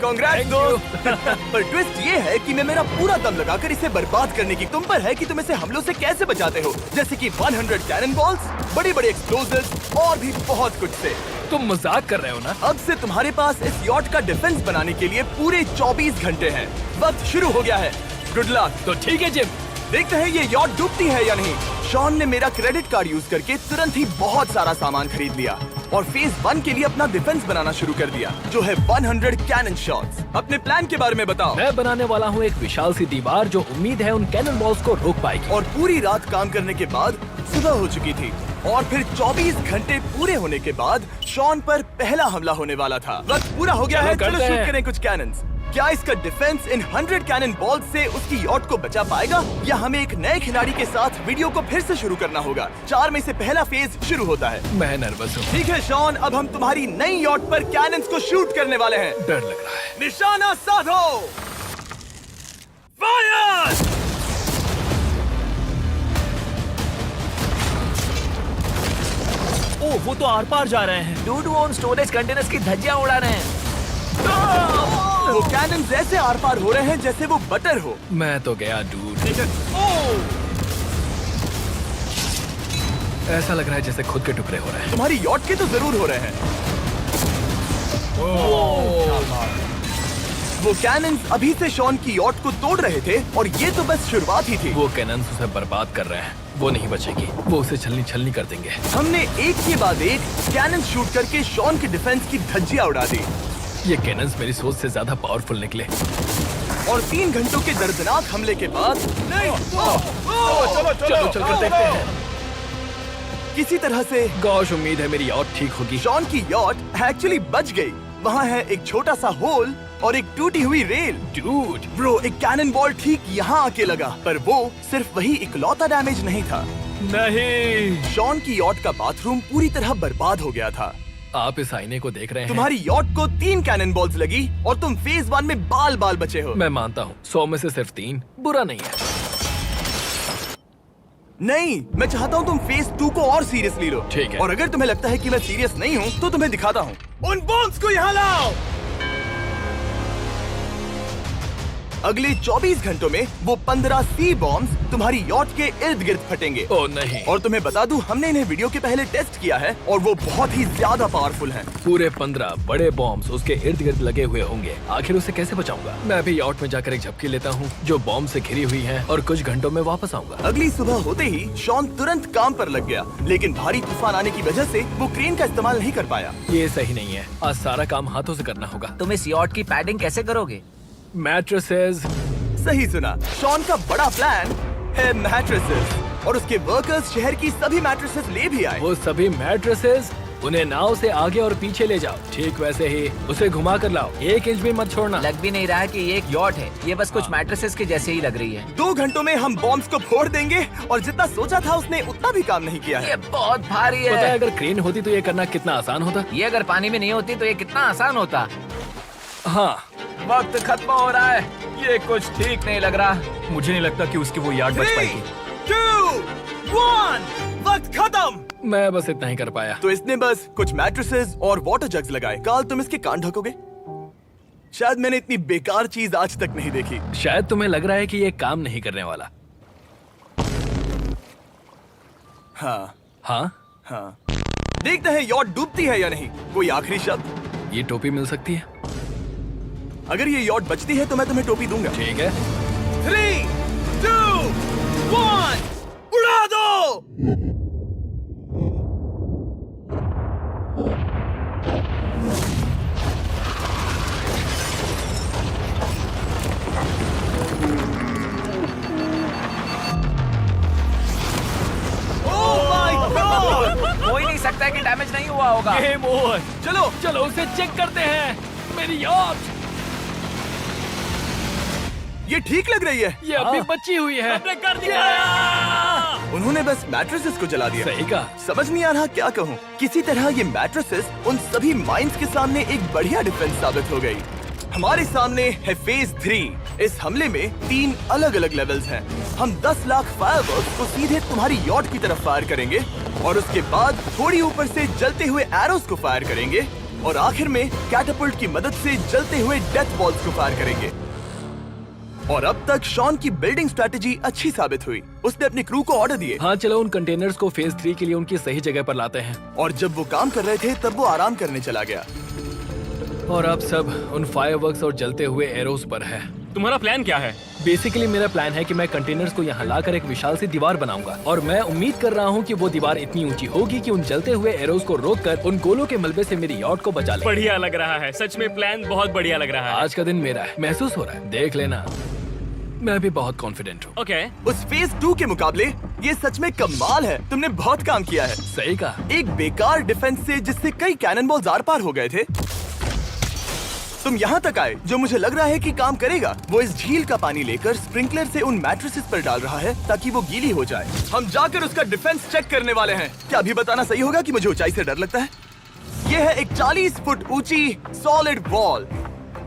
Congrats दोस्त। पर twist ये है कि मैं मेरा पूरा दम लगाकर इसे बर्बाद करने की तुम पर है कि तुम इसे हमलों से कैसे बचाते हो, जैसे कि 100 कैनन बॉल्स, बड़े बड़े एक्सप्लोजिव्स और भी बहुत कुछ से। तुम मजाक कर रहे हो ना? अब से तुम्हारे पास इस यॉट का डिफेंस बनाने के लिए पूरे 24 घंटे हैं। वक्त शुरू हो गया है। Good luck. तो ठीक है जिम, देखते हैं ये यॉट डूबती है या नहीं। शॉन ने मेरा क्रेडिट कार्ड यूज करके तुरंत ही बहुत सारा सामान खरीद लिया और फेज 1 के लिए अपना डिफेंस बनाना शुरू कर दिया, जो है 100 कैनन शॉट्स। अपने प्लान के बारे में बताओ। मैं बनाने वाला हूँ एक विशाल सी दीवार जो उम्मीद है उन कैनन बॉल्स को रोक पाएगी। और पूरी रात काम करने के बाद सुबह हो चुकी थी और फिर 24 घंटे पूरे होने के बाद शॉन पर पहला हमला होने वाला था। वक्त पूरा हो गया है, चलो शूट करें कुछ कैनन्स। क्या इसका डिफेंस इन 100 कैनन बॉल्स से उसकी यॉट को बचा पाएगा, या हमें एक नए खिलाड़ी के साथ वीडियो को फिर से शुरू करना होगा? 4 में से पहला फेज शुरू होता है। मैं नर्वस हूँ। ठीक है शॉन, अब हम तुम्हारी नई यॉट पर कैनन्स को शूट करने वाले हैं। डर लग रहा है। निशाना साधो। फायर! ओह, वो तो आर पार जा रहे हैं। डूड, वो उन स्टोरेज कंटेनर्स की धज्जियां उड़ा रहे हैं। वो कैनन्स ऐसे आर पार हो रहे हैं जैसे वो बटर हो। मैं तो गया डूड। ऐसा लग रहा है जैसे खुद के टुकड़े हो रहे हैं। तुम्हारी यॉट के तो जरूर हो रहे हैं। वो कैनन्स अभी से शॉन की यॉट को तोड़ रहे थे और ये तो बस शुरुआत ही थी। वो कैनन्स उसे बर्बाद कर रहे हैं। वो नहीं बचेगी, वो उसे छलनी छलनी कर देंगे। हमने एक के बाद एक कैनन शूट करके शॉन की डिफेंस की धज्जियां उड़ा दी। ये कैनन्स मेरी सोच से ज्यादा पावरफुल निकले। और 3 घंटों के दर्दनाक हमले के बाद चलो चलकर देखते हैं। किसी तरह से गॉश, उम्मीद है मेरी यॉट ठीक होगी। शॉन की यॉट एक्चुअली बच गई। वहाँ है एक छोटा सा होल और एक टूटी हुई रेल। डूड, ब्रो, एक कैनन बॉल ठीक यहाँ आके लगा, पर वो सिर्फ वही इकलौता डैमेज नहीं था। नहीं। शॉन की यॉट का बाथरूम पूरी तरह बर्बाद हो गया था। आप इस आईने को देख रहे हैं? तुम्हारी यॉट को 3 कैनन बॉल्स लगी और तुम फेज 1 में बाल बाल बचे हो। मैं मानता हूँ 100 में से सिर्फ 3 बुरा नहीं है। नहीं, मैं चाहता हूँ तुम फेज 2 को और सीरियसली लो। ठीक है। और अगर तुम्हें लगता है कि मैं सीरियस नहीं हूँ तो तुम्हें दिखाता हूँ। उन बॉम्ब्स को यहाँ लाओ। अगले 24 घंटों में वो 15 सी बॉम्ब्स तुम्हारी यॉट के इर्द गिर्द फटेंगे। ओह नहीं। और तुम्हें बता दूं, हमने इन्हें वीडियो के पहले टेस्ट किया है और वो बहुत ही ज्यादा पावरफुल हैं। पूरे 15 बड़े बॉम्ब्स उसके इर्द गिर्द लगे हुए होंगे। आखिर उसे कैसे बचाऊंगा? मैं अभी यॉट में जाकर एक झपकी लेता हूँ जो बॉम्ब से घिरी हुई है और कुछ घंटों में वापस आऊंगा। अगली सुबह होते ही शॉन तुरंत काम पर लग गया, लेकिन भारी तूफान आने की वजह से वो क्रेन का इस्तेमाल नहीं कर पाया। ये सही नहीं है। आज सारा काम हाथों से करना होगा। तुम इस यॉट की पैडिंग कैसे करोगे? मैट्रेसेस। सही सुना, शॉन का बड़ा प्लान है मैट्रेसेस, और उसके वर्कर्स शहर की सभी मैट्रेसेस ले भी आए। वो सभी मैट्रेसेस उन्हें नाव से आगे और पीछे ले जाओ। ठीक वैसे ही उसे घुमा कर लाओ। 1 इंच भी मत छोड़ना। लग भी नहीं रहा है कि ये एक यॉट है। ये बस कुछ मैट्रेसेस के जैसे ही लग रही है। 2 घंटों में हम बॉम्ब्स को फोड़ देंगे और जितना सोचा था उसने उतना भी काम नहीं किया है। ये बहुत भारी पता है है। अगर क्रेन होती तो ये करना कितना आसान होता। ये अगर पानी में नहीं होती तो ये कितना आसान होता। हाँ, वक्त खत्म हो रहा है। ये कुछ ठीक नहीं लग रहा। मुझे नहीं लगता कि उसकी वो याद बच 3, पाएगी। 2, 1, वक्त खत्म। मैं बस इतना ही कर पाया। तो इसने बस कुछ मैट्रेसेस और वाटर जग्स लगाए। काल, तुम इसके कान ढकोगे? शायद मैंने इतनी बेकार चीज आज तक नहीं देखी। शायद तुम्हें लग रहा है कि ये काम नहीं करने वाला। हाँ हाँ, हाँ, देखते हैं यॉट डूबती है या नहीं। कोई आखिरी शब्द? ये टोपी मिल सकती है। अगर ये यॉट बचती है तो मैं तुम्हें टोपी दूंगा। ठीक है। 3, 2, 1, उड़ा दो। हो ही नहीं सकता है कि डैमेज नहीं हुआ होगा। Game over. चलो चलो उसे चेक करते हैं। मेरी यॉट ये ठीक लग रही है। ये अभी बची हुई है। हमने कर दिया। उन्होंने बस मैट्रेसेस को जला दिया। सही कहा। समझ नहीं आ रहा क्या कहूँ। किसी तरह ये मैट्रेसेस उन सभी माइंस के सामने एक बढ़िया डिफेंस साबित हो गई। हमारे सामने है फेज 3। इस हमले में 3 अलग अलग लेवल्स हैं। हम 10 लाख फायरवर्क्स को सीधे तुम्हारी यॉट की तरफ फायर करेंगे और उसके बाद थोड़ी ऊपर से जलते हुए एरोस को फायर करेंगे और आखिर में कैटापल्ट की मदद से जलते हुए डेथ बॉल्स को फायर करेंगे। और अब तक शॉन की बिल्डिंग स्ट्रेटेजी अच्छी साबित हुई। उसने अपनी क्रू को ऑर्डर दिए हाँ चलो उन कंटेनर्स को फेज 3 के लिए उनकी सही जगह पर लाते हैं। और जब वो काम कर रहे थे तब वो आराम करने चला गया। और अब सब उन फायरवर्क्स और जलते हुए एरोस पर है। तुम्हारा प्लान क्या है? बेसिकली मेरा प्लान है कि मैं कंटेनर्स को यहाँ लाकर एक विशाल सी दीवार बनाऊंगा और मैं उम्मीद कर रहा हूँ कि वो दीवार इतनी ऊंची होगी कि उन जलते हुए एरोस को रोककर उन गोलों के मलबे से मेरी यॉट को बचा ले। बढ़िया लग रहा है, सच में प्लान बहुत बढ़िया लग रहा है। आज का दिन मेरा है, महसूस हो रहा है, देख लेना। मैं भी बहुत कॉन्फिडेंट हूँ। ओके। उस फेज 2 के मुकाबले ये सच में कमाल है। तुमने बहुत काम किया है। सही कहा। एक बेकार डिफेंस से जिससे कई कैनन बॉल्स आर पार हो गए थे, तुम यहाँ तक आए जो मुझे लग रहा है कि काम करेगा। वो इस झील का पानी लेकर स्प्रिंकलर से उन मैट्रेसेस पर डाल रहा है ताकि वो गीली हो जाए। हम जाकर उसका डिफेंस चेक करने वाले हैं। क्या अभी बताना सही होगा कि मुझे ऊंचाई से डर लगता है? ये है एक 40 फुट ऊंची सॉलिड वॉल।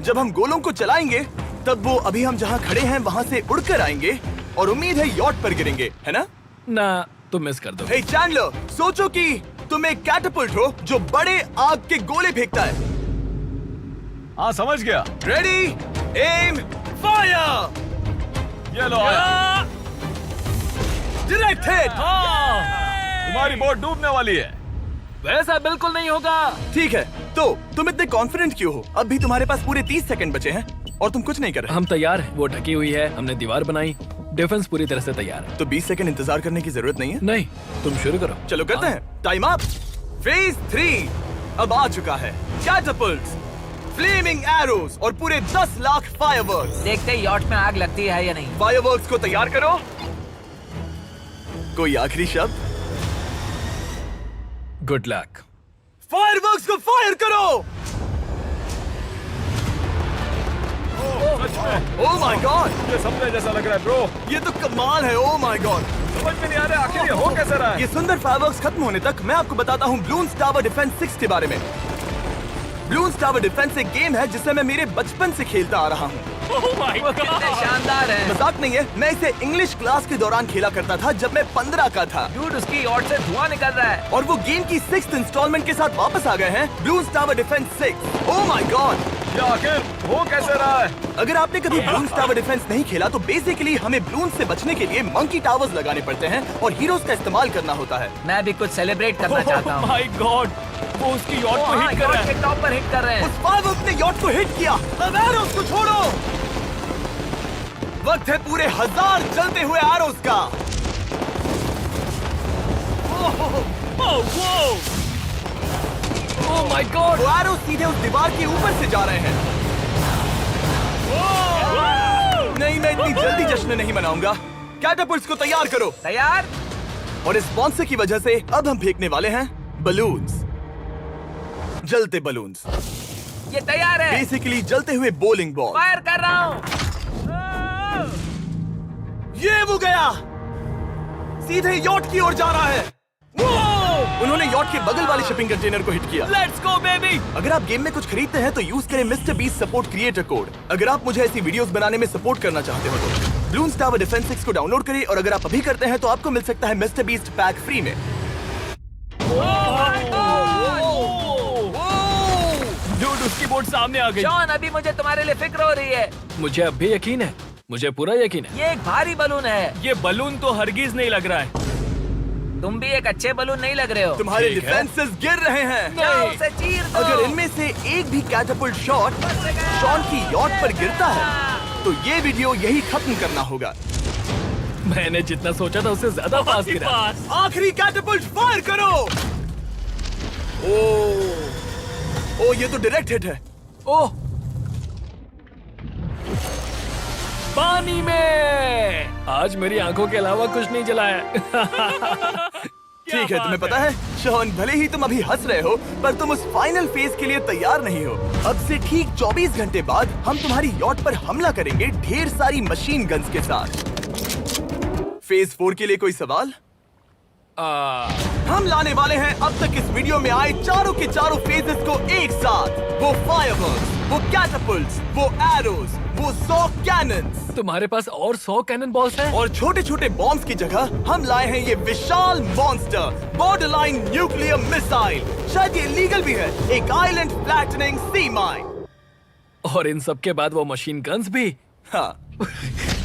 जब हम गोलों को चलाएंगे तब वो अभी हम जहाँ खड़े हैं वहाँ से उड़कर आएंगे और उम्मीद है यॉट पर गिरेंगे, है ना? ना तुम मिस कर दो। हे चैंडलर, सोचो कि तुम एक कैटापल्ट हो जो बड़े आग के गोले फेंकता है। हाँ समझ गया। Ready, aim, fire. ये लो आया। Direct hit. तुम्हारी बोट डूबने वाली है। वैसा बिल्कुल नहीं होगा। ठीक है, तो तुम इतने कॉन्फिडेंट क्यों हो? अब भी तुम्हारे पास पूरे 30 सेकंड बचे हैं और तुम कुछ नहीं कर रहे। हम तैयार हैं, वो ढकी हुई है, हमने दीवार बनाई, डिफेंस पूरी तरह से तैयार है। तो 20 सेकंड इंतजार करने की जरूरत नहीं है। नहीं, तुम शुरू करो। चलो करते हैं। Time up. फेज 3 अब आ चुका है। कैटापल्ट्स, फ्लेमिंग एरोस और पूरे 10 लाख फायरवर्क्स। देखते हैं यॉट में आग लगती है या नहीं। फायरवर्क्स को तैयार करो। कोई आखिरी शब्द? Good luck. फायरवर्क्स को फायर करो। ओह माय गॉड, ये सपने जैसा लग रहा है ब्रो। ये तो कमाल है। ओह माय गॉड, समझ में नहीं आ रहा आखिर ये हो कैसे रहा है। ये सुंदर फायरवर्क्स खत्म होने तक मैं आपको बताता हूँ ब्लून्स टावर डिफेंस 6 के बारे में। ब्लून्स टावर डिफेंस एक गेम है जिसे मैं मेरे बचपन से खेलता आ रहा हूँ। Oh my कितने God! शानदार है। मजाक नहीं है, मैं इसे इंग्लिश क्लास के दौरान खेला करता था जब मैं 15 का था। डूड उसकी यॉट से धुआं निकल रहा है। और वो गेम की 6th इंस्टॉलमेंट के साथ वापस आ गए हैं, balloons tower defence 6। Oh my God, ये आखिर हो कैसे रहा है। अगर आपने कभी ब्लून्स टावर डिफेंस नहीं खेला तो बेसिकली हमें ब्लून्स से बचने के लिए मंकी टावर्स लगाने पड़ते हैं और हीरोज का इस्तेमाल करना होता है। मैं भी कुछ सेलिब्रेट करना चाहता Oh हूँ। my God! वो उसकी यॉट को हिट कर रहा यॉट है। के टॉप पर हिट कर रहे हैं। उस फायरवर्क ने यॉट को हिट किया। अब एरोस को छोड़ो। वक्त है पूरे 1000 जलते हुए एरोस का। Oh my God. वो एरोस सीधे उस दीवार के ऊपर से जा रहे हैं। नहीं, मैं इतनी जल्दी जश्न नहीं मनाऊंगा। कैटापल्ट्स को तैयार करो। तैयार। और इस स्पॉन्सर की वजह से अब हम फेंकने वाले हैं बलून्स, जलते बलून्स। ये तैयार है। बेसिकली जलते हुए बोलिंग बॉल। फायर कर रहा हूँ। ये वो गया, सीधे यॉट की ओर जा रहा है। उन्होंने यॉट के बगल वाले शिपिंग कंटेनर को हिट किया। Let's go baby! अगर आप गेम में कुछ खरीदते हैं तो यूज करें mister beast support creator code. अगर आप मुझे ऐसी वीडियोस बनाने में सपोर्ट करना चाहते हो तो ब्लून्स टावर डिफेंस 6 को डाउनलोड करें और अगर आप अभी करते हैं तो आपको मिल सकता है मिस्टर बीस्ट पैक फ्री में। Dude, उसकी बोट सामने आ गई। जॉन अभी मुझे तुम्हारे लिए फिक्र हो रही है। मुझे अब भी यकीन है, मुझे पूरा यकीन है। ये एक भारी बलून है। ये बलून तो हरगिज नहीं लग रहा है। तुम भी एक अच्छे बलून नहीं लग रहे हो। तुम्हारे ठीक है। डिफेंसेस गिर रहे हैं। जाओ उसे चीर दो। अगर इनमें से एक भी कैटापल्ट शॉट शॉन की यॉट पर गिरता है तो ये वीडियो यही खत्म करना होगा। मैंने जितना सोचा था उससे ज्यादा पास बहुत ही गिरा। पास। आखिरी कैटापल्ट फायर करो। ओ ये तो डायरेक्ट हिट है। ओह, पानी में। आज मेरी आंखों के अलावा कुछ नहीं जला है। ठीक है, तुम्हें पता है शॉन, भले ही तुम अभी हंस रहे हो पर तुम उस फाइनल फेज के लिए तैयार नहीं हो। अब से ठीक 24 घंटे बाद हम तुम्हारी यॉट पर हमला करेंगे ढेर सारी मशीन गन्स के साथ। फेज 4 के लिए कोई सवाल? हम लाने वाले हैं अब तक इस वीडियो में आए चारों के चारों फेजेस को एक साथ। वो फायरवर्क्स, वो कैटapults, वो एरोज, वो 100 cannons तुम्हारे पास और 100 कैनन बॉल्स हैं? और छोटे छोटे बॉम्ब्स की जगह हम लाए हैं ये विशाल मॉन्स्टर बॉर्डरलाइन न्यूक्लियर मिसाइल। शायद ये लीगल भी है, एक आइलैंड फ्लैटनिंग सी माइन। और इन सब के बाद वो मशीन गन्स भी। हाँ,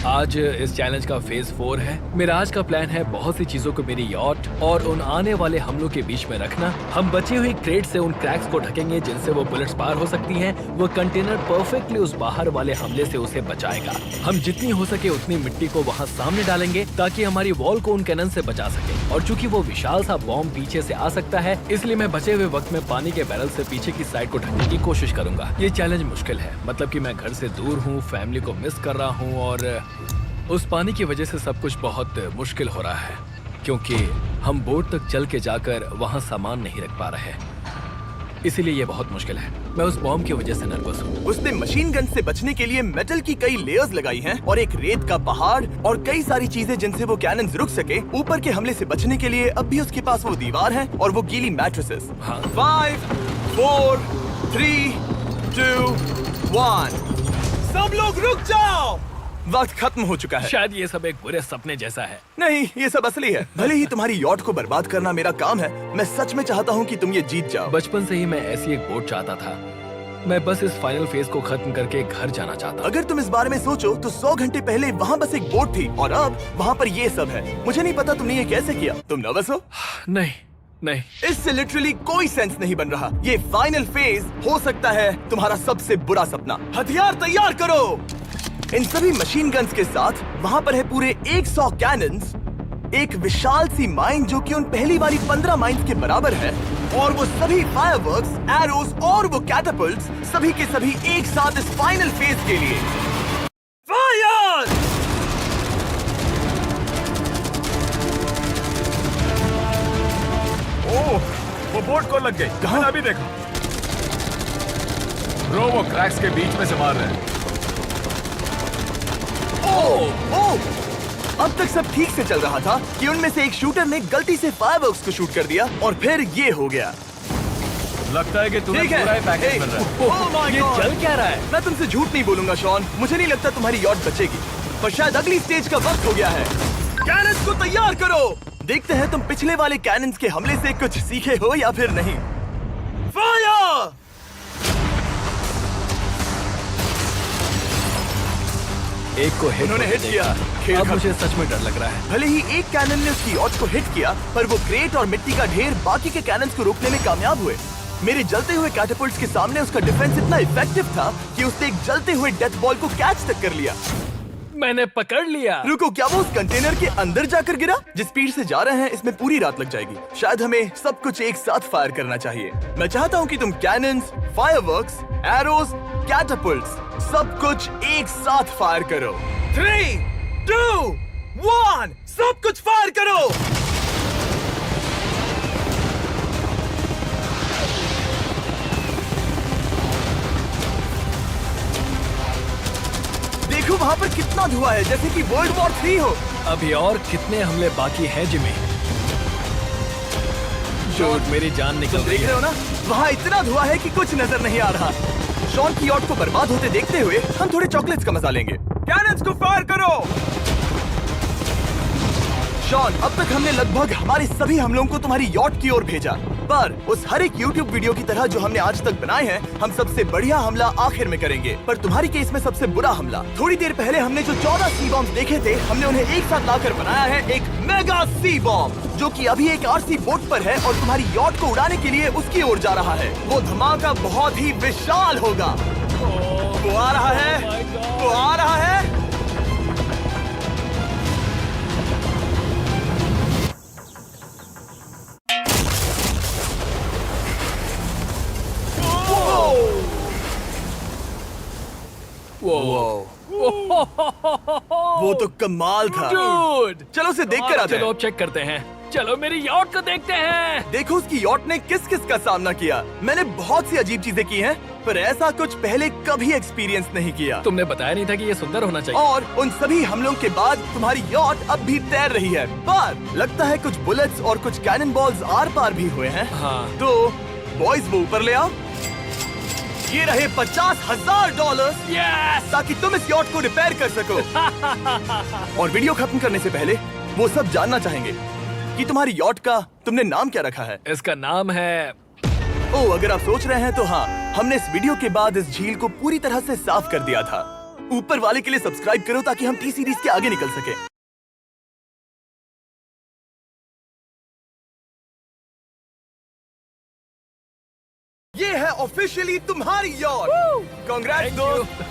आज इस चैलेंज का फेज 4 है। मेरा आज का प्लान है बहुत सी चीजों को मेरी यॉट और उन आने वाले हमलों के बीच में रखना। हम बची हुई क्रेट से उन क्रैक्स को ढकेंगे जिनसे वो बुलेट्स पार हो सकती हैं। वो कंटेनर परफेक्टली उस बाहर वाले हमले से उसे बचाएगा। हम जितनी हो सके उतनी मिट्टी को वहाँ सामने डालेंगे ताकि हमारी वॉल को उन कैनन से बचा सके। और चूंकि वो विशाल सा बॉम्ब पीछे से आ सकता है, इसलिए मैं बचे हुए वक्त में पानी के बैरल से पीछे की साइड को ढकने की कोशिश करूंगा। ये चैलेंज मुश्किल है, मतलब कि मैं घर से दूर हूँ, फैमिली को मिस कर रहा हूँ और उस पानी की वजह से सब कुछ बहुत मुश्किल हो रहा है क्योंकि हम बोट तक चल के जाकर वहाँ सामान नहीं रख पा रहे। इसीलिए ये बहुत मुश्किल है। मैं उस बॉम्ब की वजह से नर्वस हूँ। उसने मशीन गन से बचने के लिए मेटल की कई लेयर्स लगाई हैं और एक रेत का पहाड़ और कई सारी चीजें जिनसे वो कैनन्स रुक सके। ऊपर के हमले से बचने के लिए अब भी उसके पास वो दीवार है और वो गीली मैट्रेसेस। हाँ। 5, 4, 3, 2, 1 सब लोग रुक जाओ, वक्त खत्म हो चुका है। शायद ये सब एक बुरे सपने जैसा है। नहीं, ये सब असली है। भले ही तुम्हारी यॉट को बर्बाद करना मेरा काम है, मैं सच में चाहता हूँ कि तुम ये जीत जाओ। बचपन से ही मैं ऐसी एक बोट चाहता था। मैं बस इस फाइनल फेज को खत्म करके घर जाना चाहता। अगर तुम इस बारे में सोचो तो 100 घंटे पहले वहाँ बस एक बोट थी और अब वहाँ पर ये सब है। मुझे नहीं पता तुमने ये कैसे किया। तुम नर्वस हो? नहीं नहीं, इससे लिटरली कोई सेंस नहीं बन रहा। ये फाइनल फेज हो सकता है तुम्हारा सबसे बुरा सपना। हथियार तैयार करो। इन सभी मशीन गन्स के साथ वहाँ पर है पूरे 100 कैनन्स, एक विशाल सी माइन जो कि उन पहली वाली 15 माइन्स के बराबर है, और वो सभी फायरवर्क्स, एरोज और वो कैटapults सभी के सभी एक साथ इस फाइनल फेज के लिए। फायर! ओह, वो बोट को लग गई। कहाँ? मैंने अभी देखा। ब्रो, वो क्रैक्स के बीच में से मार रहे हैं। ओह! अब तक सब ठीक से चल रहा था कि उनमें से एक शूटर ने गलती से फायरवर्क्स को शूट कर दिया और फिर ये हो गया। लगता है कि तुम्हें ठीक है। पूरा ही पैकेज मिल रहा है। Oh my ये God! चल क्या रहा है? मैं तुमसे झूठ नहीं बोलूंगा शॉन, मुझे नहीं लगता तुम्हारी यॉट बचेगी, पर शायद अगली स्टेज का वक्त हो गया है। कैनन्स को तैयार करो। देखते हैं तुम पिछले वाले कैनन्स के हमले से कुछ सीखे हो या फिर नहीं। फायर! एक को हिट उन्होंने हिट किया। खेल अब खत्म। मुझे सच में डर लग रहा है। भले ही एक कैनन ने उसकी यॉट को हिट किया, पर वो क्रेट और मिट्टी का ढेर बाकी के कैनन्स को रोकने में कामयाब हुए। मेरे जलते हुए कैटapults के सामने उसका डिफेंस इतना इफेक्टिव था कि उसने एक जलते हुए डेथ बॉल को कैच तक कर लिया। मैंने पकड़ लिया। रुको, क्या वो उस कंटेनर के अंदर जाकर गिरा? जिस स्पीड से जा रहे हैं इसमें पूरी रात लग जाएगी। शायद हमें सब कुछ एक साथ फायर करना चाहिए। मैं चाहता हूँ कि तुम कैनन्स, फायरवर्क्स, एरोज, कैटapults सब कुछ एक साथ फायर करो। 3, 2, 1 सब कुछ फायर करो। देखो वहाँ पर कितना धुआं है, जैसे कि वर्ल्ड वॉर 3 हो। अभी और कितने हमले बाकी हैं जिमी? जो मेरी जान निकल तुम रही देख रहे है। हो ना, वहाँ इतना धुआं है कि कुछ नजर नहीं आ रहा। शॉन की यॉट को बर्बाद होते देखते हुए हम थोड़े चॉकलेट्स का मजा लेंगे। कैनन्स को फायर करो। शॉन, अब तक हमने लगभग हमारे सभी हमलों को तुम्हारी यॉट की ओर भेजा, पर उस हर एक YouTube वीडियो की तरह जो हमने आज तक बनाए हैं, हम सबसे बढ़िया हमला आखिर में करेंगे। पर तुम्हारी केस में सबसे बुरा हमला। थोड़ी देर पहले हमने जो 14 सी बॉम्ब देखे थे, हमने उन्हें एक साथ लाकर बनाया है एक मेगा सी बॉम्ब, जो कि अभी एक RC बोट पर है और तुम्हारी यॉट को उड़ाने के लिए उसकी ओर जा रहा है। वो धमाका बहुत ही विशाल होगा। वो आ रहा है, वो आ रहा है। वो तो कमाल था। Dude! चलो उसे देख कर आते चलो हैं। अब चेक करते हैं। चलो मेरी यॉट को देखते हैं। देखो उसकी यॉट ने किस किस का सामना किया। मैंने बहुत सी अजीब चीजें की हैं, पर ऐसा कुछ पहले कभी एक्सपीरियंस नहीं किया। तुमने बताया नहीं था कि ये सुंदर होना चाहिए। और उन सभी हमलों के बाद तुम्हारी यॉट अब भी तैर रही है, पर लगता है कुछ बुलेट्स और कुछ कैनन बॉल्स आर पार भी हुए हैं। हाँ। तो बॉयज वो ऊपर ले आओ। ये रहे $50,000 यस ताकि तुम इस यॉट को रिपेयर कर सको। और वीडियो खत्म करने से पहले वो सब जानना चाहेंगे कि तुम्हारी यॉट का तुमने नाम क्या रखा है। इसका नाम है ओ, अगर आप सोच रहे हैं तो हाँ, हमने इस वीडियो के बाद इस झील को पूरी तरह से साफ कर दिया था। ऊपर वाले के लिए सब्सक्राइब करो ताकि हम टी सीरीज के आगे निकल सके। ये है ऑफिशियली तुम्हारी यॉट। कांग्रेट्स दोस्त।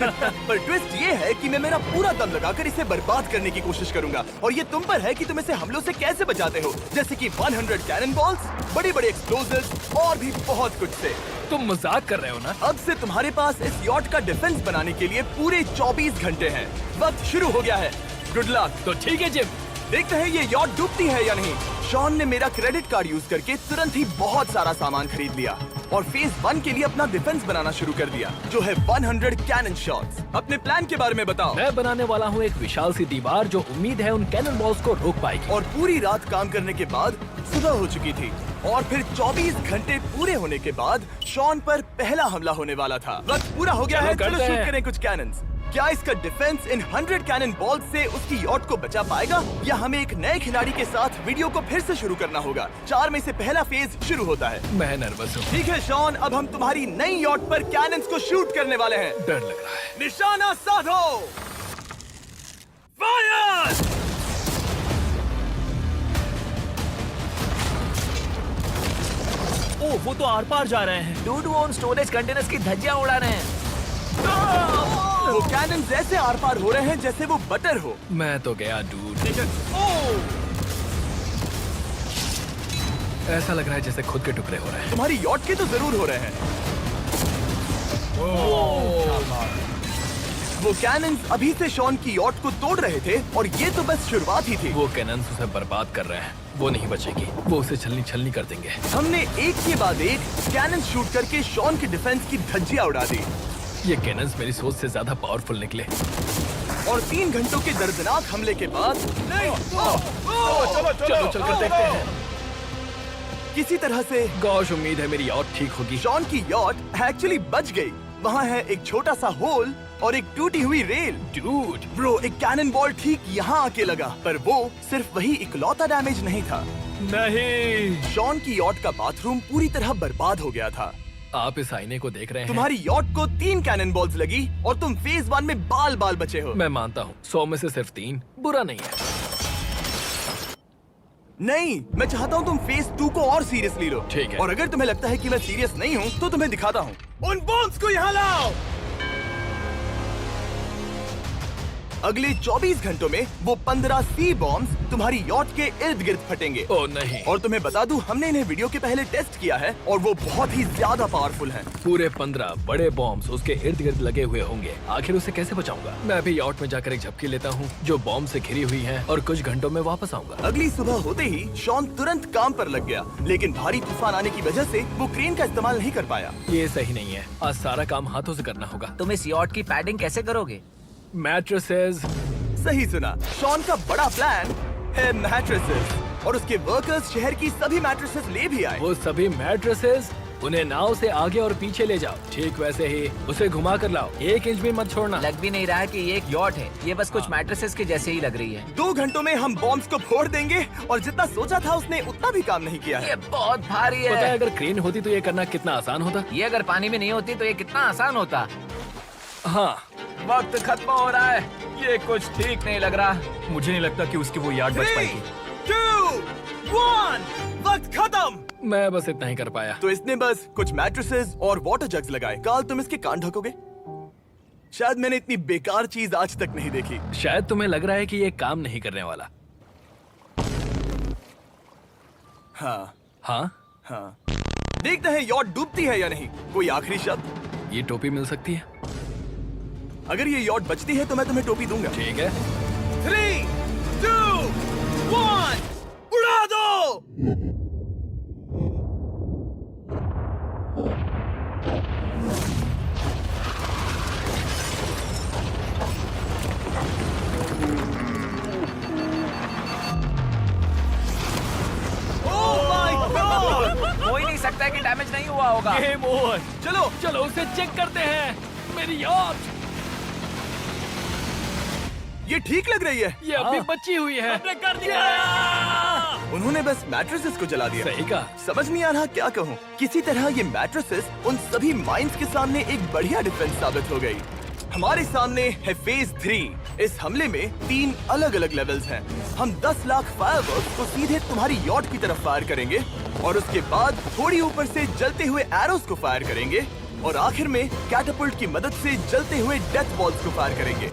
पर ट्विस्ट ये है कि मैं मेरा पूरा दम लगाकर इसे बर्बाद करने की कोशिश करूंगा और ये तुम पर है कि तुम इसे हमलों से कैसे बचाते हो, जैसे कि 100 कैनन बॉल्स, बड़े-बड़े एक्सप्लोजिव्स और भी बहुत कुछ से। तुम मजाक कर रहे हो ना? अब से तुम्हारे पास इस यॉट का डिफेंस बनाने के लिए पूरे 24 घंटे हैं। वक्त शुरू हो गया है। Good luck. तो ठीक है जिम, देखते हैं ये यॉट डूबती है या नहीं। शॉन ने मेरा क्रेडिट कार्ड यूज करके तुरंत ही बहुत सारा सामान खरीद लिया और फेज 1 के लिए अपना डिफेंस बनाना शुरू कर दिया, जो है 100 कैनन शॉट्स। अपने प्लान के बारे में बताओ। मैं बनाने वाला हूँ एक विशाल सी दीवार जो उम्मीद है उन कैनन बॉल्स को रोक पाएगी। और पूरी रात काम करने के बाद सुबह हो चुकी थी और फिर 24 घंटे पूरे होने के बाद शॉन पर पहला हमला होने वाला था। वक्त पूरा हो गया है, चलो करते शूट हैं। करें कुछ कैनन्स। क्या इसका डिफेंस इन 100 कैनन बॉल्स से उसकी यॉट को बचा पाएगा या हमें एक नए खिलाड़ी के साथ वीडियो को फिर से शुरू करना होगा। 4 में से पहला फेज शुरू होता है। मैं नर्वस हूँ, ठीक है शॉन, अब हम तुम्हारी नई यॉट पर कैनन्स को शूट करने वाले हैं। डर लग रहा है। निशाना साधो। फायर! ओ वो तो आर पार जा रहे हैं। डूड वो उन स्टोरेज कंटेनर्स की धज्जियां उड़ा रहे हैं। वो कैनन्स ऐसे आर पार हो रहे हैं जैसे वो बटर हो। मैं तो गया डूड। ठीक है। ओह! ऐसा लग रहा है जैसे खुद के टुकड़े हो रहे हैं। तुम्हारी यॉट के तो जरूर हो रहे हैं। वो कैनन्स अभी से शॉन की यॉट को तोड़ रहे थे और ये तो बस शुरुआत ही थी। वो कैनन्स उसे बर्बाद कर रहे हैं। वो नहीं बचेगी, वो उसे छलनी छलनी कर देंगे। हमने एक के बाद एक कैनन शूट करके शॉन की डिफेंस की धज्जियां उड़ा दी ये कैनन्स मेरी सोच से ज्यादा पावरफुल निकले। और 3 घंटों के दर्दनाक हमले के बाद चलो चलकर देखते हैं। किसी तरह से गॉश, उम्मीद है मेरी यॉट ठीक होगी। शॉन की यॉट एक्चुअली बच गई। वहाँ है एक छोटा सा होल और एक टूटी हुई रेल। डूड, ब्रो, एक कैनन बॉल ठीक यहाँ आके लगा, पर वो सिर्फ वही इकलौता डैमेज नहीं था। नहीं, शॉन की यॉट का बाथरूम पूरी तरह बर्बाद हो गया था। आप इस आईने को देख रहे हैं? तुम्हारी यॉट को 3 कैनन बॉल्स लगी और तुम फेज 1 में बाल बाल बचे हो। मैं मानता हूँ 100 में से सिर्फ 3 बुरा नहीं है। नहीं, मैं चाहता हूँ तुम फेज 2 को और सीरियसली लो। ठीक है। और अगर तुम्हें लगता है कि मैं सीरियस नहीं हूँ तो तुम्हें दिखाता हूँ। उन बॉम्ब्स को यहाँ लाओ। अगले 24 घंटों में वो 15 सी बॉम्ब्स तुम्हारी यॉट के इर्द गिर्द फटेंगे। ओ नहीं, और तुम्हें बता दूं, हमने इन्हें वीडियो के पहले टेस्ट किया है और वो बहुत ही ज्यादा पावरफुल हैं। पूरे 15 बड़े बॉम्ब्स उसके इर्द गिर्द लगे हुए होंगे। आखिर उसे कैसे बचाऊंगा? मैं अभी यॉट में जाकर एक झपकी लेता हूँ जो बॉम्ब से घिरी हुई है और कुछ घंटों में वापस आऊंगा। अगली सुबह होते ही शॉन तुरंत काम पर लग गया, लेकिन भारी तूफान आने की वजह से वो क्रेन का इस्तेमाल नहीं कर पाया। ये सही नहीं है। आज सारा काम हाथों से करना होगा। तुम इस यॉट की पैडिंग कैसे करोगे? मैट्रेसेस। सही सुना, शॉन का बड़ा प्लान है मैट्रेसेस और उसके वर्कर्स शहर की सभी मैट्रेसेस ले भी आए। वो सभी मैट्रेसेस उन्हें नाव से आगे और पीछे ले जाओ। ठीक वैसे ही उसे घुमा कर लाओ। 1 इंच भी मत छोड़ना। लग भी नहीं रहा है कि ये एक यॉट है। ये बस कुछ मैट्रेसेस के जैसे ही लग रही है। 2 घंटों में हम बॉम्ब्स को फोड़ देंगे और जितना सोचा था उसने उतना भी काम नहीं किया ये है। बहुत भारी पता है है। अगर क्रेन होती तो ये करना कितना आसान होता। ये अगर पानी में नहीं होती तो ये कितना आसान होता। हाँ, वक्त खत्म हो रहा है। ये कुछ ठीक नहीं लग रहा। मुझे नहीं लगता कि उसकी वो याद बच 3, पाएगी। 2, 1, वक्त खत्म। मैं बस इतना ही कर पाया। तो इसने बस कुछ मैट्रेसेस और वाटर जग्स लगाए। काल, तुम इसके कान ढकोगे? शायद मैंने इतनी बेकार चीज आज तक नहीं देखी। शायद तुम्हें लग रहा है कि ये काम नहीं करने वाला। हाँ हाँ, हाँ, देखते हैं यॉट डूबती है या नहीं। कोई आखिरी शब्द? ये टोपी मिल सकती है। अगर ये यॉट बचती है तो मैं तुम्हें टोपी दूंगा। ठीक है। 3, 2, 1, उड़ा दो। Oh my God! हो ही नहीं सकता है कि डैमेज नहीं हुआ होगा। होगा। Game over. चलो चलो उसे चेक करते हैं। मेरी यॉट ये ठीक लग रही है। ये अभी बची हुई है। हमने कर दिया। उन्होंने बस मैट्रेसेस को जला दिया। सही कहा। समझ नहीं आ रहा क्या कहूँ। किसी तरह ये मैट्रेसेस उन सभी माइंस के सामने एक बढ़िया डिफेंस साबित हो गई। हमारे सामने है फेज 3। इस हमले में 3 अलग अलग लेवल्स हैं। हम 10 लाख फायरवर्क्स को सीधे तुम्हारी यॉट की तरफ फायर करेंगे और उसके बाद थोड़ी ऊपर से जलते हुए एरोस को फायर करेंगे और आखिर में कैटापल्ट की मदद से जलते हुए डेथ बॉल्स को फायर करेंगे।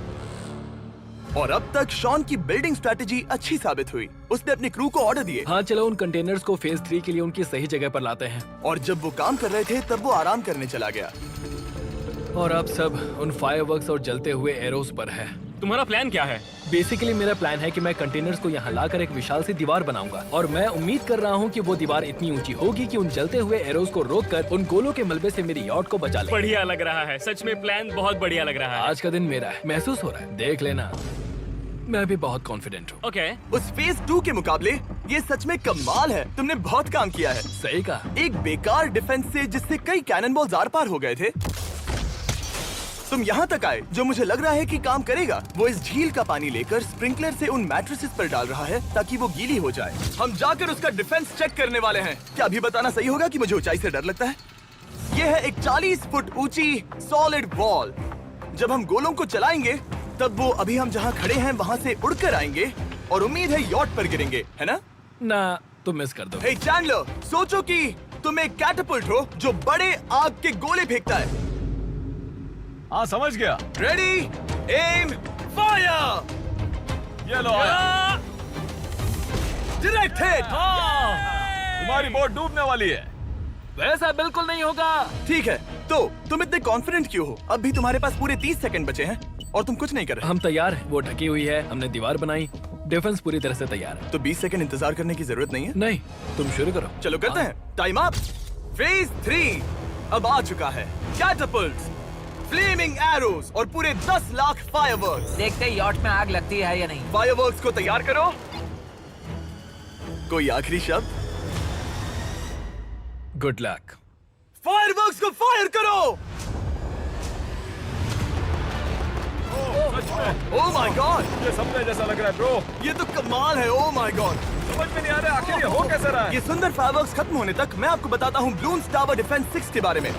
और अब तक शॉन की बिल्डिंग स्ट्रेटेजी अच्छी साबित हुई। उसने अपने क्रू को ऑर्डर दिए हाँ चलो उन कंटेनर्स को फेज 3 के लिए उनकी सही जगह पर लाते हैं। और जब वो काम कर रहे थे तब वो आराम करने चला गया। और अब सब उन फायरवर्क्स और जलते हुए एरोस पर है। तुम्हारा प्लान क्या है? बेसिकली मेरा प्लान है कि मैं कंटेनर्स को यहाँ लाकर एक विशाल सी दीवार बनाऊंगा और मैं उम्मीद कर रहा हूँ कि वो दीवार इतनी ऊंची होगी कि उन जलते हुए एरोस को रोककर उन गोलों के मलबे से मेरी यॉट को बचा ले। बढ़िया लग रहा है, सच में प्लान बहुत बढ़िया लग रहा है। आज का दिन मेरा है, महसूस हो रहा है। देख लेना, मैं भी बहुत कॉन्फिडेंट हूँ। ओके। उस फेज 2 के मुकाबले ये सच में कमाल है। तुमने बहुत काम किया है। सही कहा। एक बेकार डिफेंस से जिससे कई कैनन बॉल्स आर पार हो गए थे, तुम यहाँ तक आए। जो मुझे लग रहा है कि काम करेगा, वो इस झील का पानी लेकर स्प्रिंकलर से उन मैट्रेसेस पर डाल रहा है ताकि वो गीली हो जाए। हम जाकर उसका डिफेंस चेक करने वाले हैं। क्या अभी बताना सही होगा कि मुझे ऊंचाई से डर लगता है? ये है एक 40 फुट ऊंची सॉलिड वॉल। जब हम गोलों को चलाएंगे तब वो अभी हम जहाँ खड़े हैं वहाँ से उड़कर आएंगे और उम्मीद है यॉट पर गिरेंगे, है ना? ना तुम मिस कर दो। हे चैंडलर, सोचो कि तुम एक कैटापल्ट हो जो बड़े आग के गोले फेंकता है। हाँ समझ गया। Ready, aim, fire. ये लो आया। Direct hit. तुम्हारी बोट डूबने वाली है। वैसा बिल्कुल नहीं होगा। ठीक है, तो तुम इतने कॉन्फिडेंट क्यों हो? अब भी तुम्हारे पास पूरे 30 सेकंड बचे हैं और तुम कुछ नहीं कर रहे। हम तैयार हैं। वो ढकी हुई है, हमने दीवार बनाई, डिफेंस पूरी तरह से तैयार है। तो 20 सेकंड इंतजार करने की जरूरत नहीं है। नहीं, तुम शुरू करो। चलो करते हैं। Time up. फेज 3 अब आ चुका है। कैटापल्ट्स, फ्लेमिंग एरोस और पूरे 10 लाख फायरवर्क्स। देखते ही यॉट में आग लगती है या नहीं। फायरवर्क्स को तैयार करो। कोई आखिरी शब्द? Good luck. फायरवर्क्स को फायर करो। सच में ओह माय गॉड, ये सपने जैसा लग रहा है ब्रो। ये तो कमाल है। ओह माय गॉड, समझ में नहीं आ रहा आखिर ये हो कैसे रहा है। ये सुंदर फायरवर्क्स खत्म होने तक मैं आपको बताता हूँ ब्लून्स टावर डिफेंस 6 के बारे में।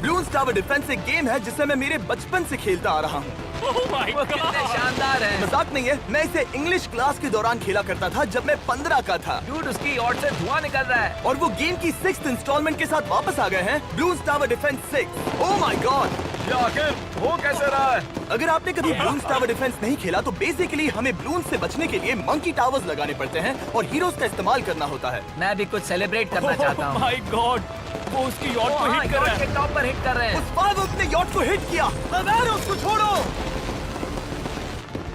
ब्लून्स टावर डिफेंस एक गेम है जिसे मैं मेरे बचपन से खेलता आ रहा हूँ। ओह माय वो कितने शानदार है। मजाक नहीं है, मैं इसे इंग्लिश क्लास के दौरान खेला करता था जब मैं 15 का था। डूड उसकी यॉट से धुआं निकल रहा है। और वो गेम की 6th इंस्टॉलमेंट के साथ वापस आ गए हैं, balloons tower defence 6। Oh my God, ये आखिर हो कैसे रहा है। अगर आपने कभी ब्लून्स टावर डिफेंस नहीं खेला तो बेसिकली हमें ब्लून्स से बचने के लिए मंकी टावर्स लगाने पड़ते हैं और हीरोज का इस्तेमाल करना होता है। मैं भी कुछ सेलिब्रेट करना चाहता हूँ। माय गॉड, वो उसकी यॉट को हाँ, हिट कर यॉट रहा है। के टॉप पर हिट कर रहे हैं। उस फायरवर्क ने यॉट को हिट किया। अब एरोस को छोड़ो।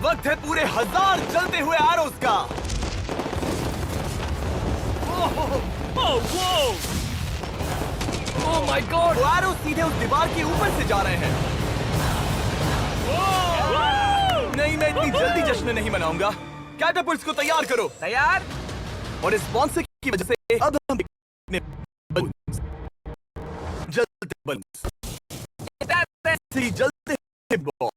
वक्त है पूरे 1000 जलते हुए एरोस का। Oh my God. वो एरोस सीधे उस दीवार के ऊपर से जा रहे हैं। नहीं, मैं इतनी जल्दी जश्न नहीं मनाऊंगा। कैटापल्ट्स को तैयार करो। तैयार। और इस स्पॉन्सर की वजह से अब हम अपने बलून्स, जलते बलून्स से जलते बॉल